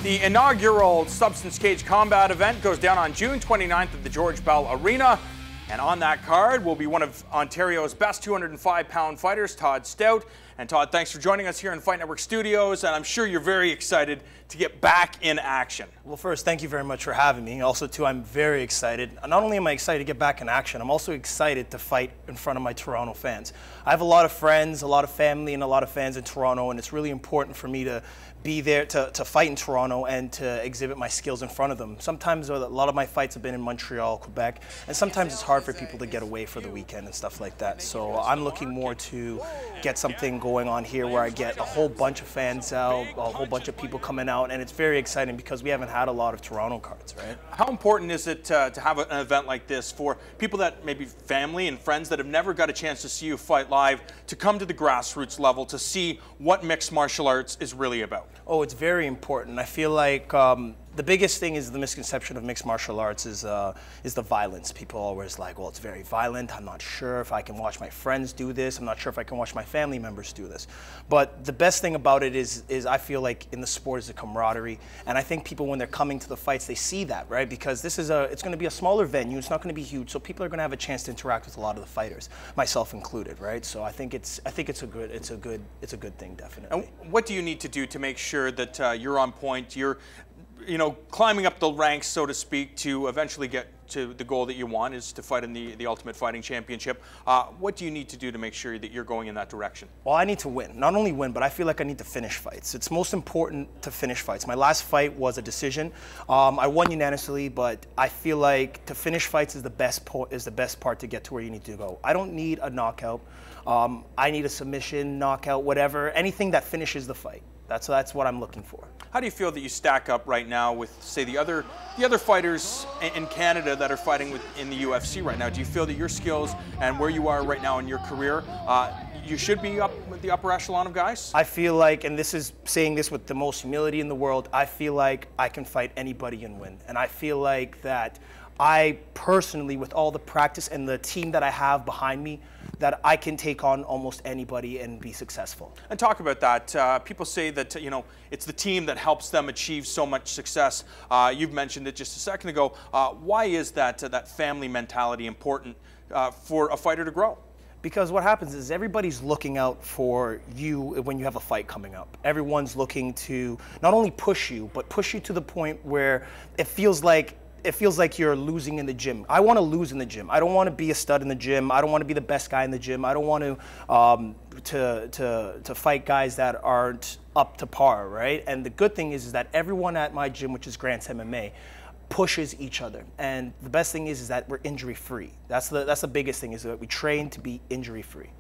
The inaugural Substance Cage Combat event goes down on June 29th at the George Bell Arena. And on that card will be one of Ontario's best 205-pound fighters, Todd Stoute. And Todd, thanks for joining us here in Fight Network Studios, and I'm sure you're very excited to get back in action. Well, first, thank you very much for having me. Also, too, I'm very excited. Not only am I excited to get back in action, I'm also excited to fight in front of my Toronto fans. I have a lot of friends, a lot of family, and a lot of fans in Toronto, and it's really important for me to be there to fight in Toronto and to exhibit my skills in front of them. Sometimes a lot of my fights have been in Montreal, Quebec, and sometimes it's hard for people to get away for the weekend and stuff like that. So I'm looking more to get something going on here where I get a whole bunch of fans out, a whole bunch of people coming out, and it's very exciting because we haven't had a lot of Toronto cards, right? How important is it to have an event like this for people that maybe family and friends that have never got a chance to see you fight live to come to the grassroots level to see what mixed martial arts is really about? Oh, it's very important. I feel like the biggest thing is the misconception of mixed martial arts is the violence. People are always like, well, it's very violent. I'm not sure if I can watch my friends do this. I'm not sure if I can watch my family members do this. But the best thing about it is I feel like in the sport is the camaraderie. And I think people, when they're coming to the fights, they see that, right? Because this is it's going to be a smaller venue. It's not going to be huge. So people are going to have a chance to interact with a lot of the fighters, myself included, right? So I think it's a good thing, definitely. And what do you need to do to make sure that you're on point? You're climbing up the ranks, so to speak, to eventually get to the goal that you want, is to fight in the Ultimate Fighting Championship. What do you need to do to make sure that you're going in that direction? Well, I need to win. Not only win, but I feel like I need to finish fights. It's most important to finish fights. My last fight was a decision. I won unanimously, but I feel like to finish fights is the best part to get to where you need to go. I don't need a knockout. I need a submission, knockout, whatever, anything that finishes the fight. That's what I'm looking for. How do you feel that you stack up right now with, say, the other fighters in Canada that are fighting in the UFC right now? Do you feel that your skills and where you are right now in your career, you should be up with the upper echelon of guys? I feel like, and this is saying this with the most humility in the world, I feel like I can fight anybody and win. And I feel like that I personally, with all the practice and the team that I have behind me, that I can take on almost anybody and be successful. And talk about that. People say that it's the team that helps them achieve so much success. You've mentioned it just a second ago. Why is that family mentality important for a fighter to grow? Because what happens is everybody's looking out for you when you have a fight coming up. Everyone's looking to not only push you, but push you to the point where it feels like you're losing in the gym. I want to lose in the gym. I don't want to be a stud in the gym. I don't want to be the best guy in the gym. I don't want to fight guys that aren't up to par, right? And the good thing is that everyone at my gym, which is Grant's MMA, pushes each other. And the best thing is that we're injury-free. That's the biggest thing, is that we train to be injury-free.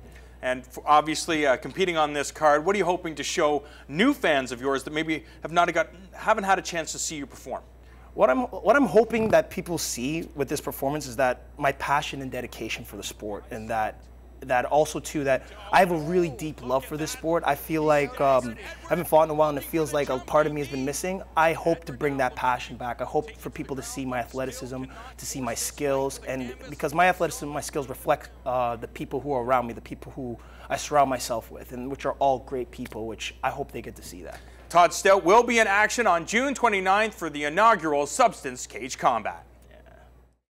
And obviously, competing on this card, what are you hoping to show new fans of yours that maybe haven't had a chance to see you perform? What I'm hoping that people see with this performance is that my passion and dedication for the sport, and that also too that I have a really deep love for this sport. I feel like I haven't fought in a while, and it feels like a part of me has been missing. I hope to bring that passion back. I hope for people to see my athleticism, to see my skills, and because my athleticism, my skills reflect the people who are around me, the people who I surround myself with, and which are all great people, which I hope they get to see that. Todd Stoute will be in action on June 29th for the inaugural Substance Cage Combat.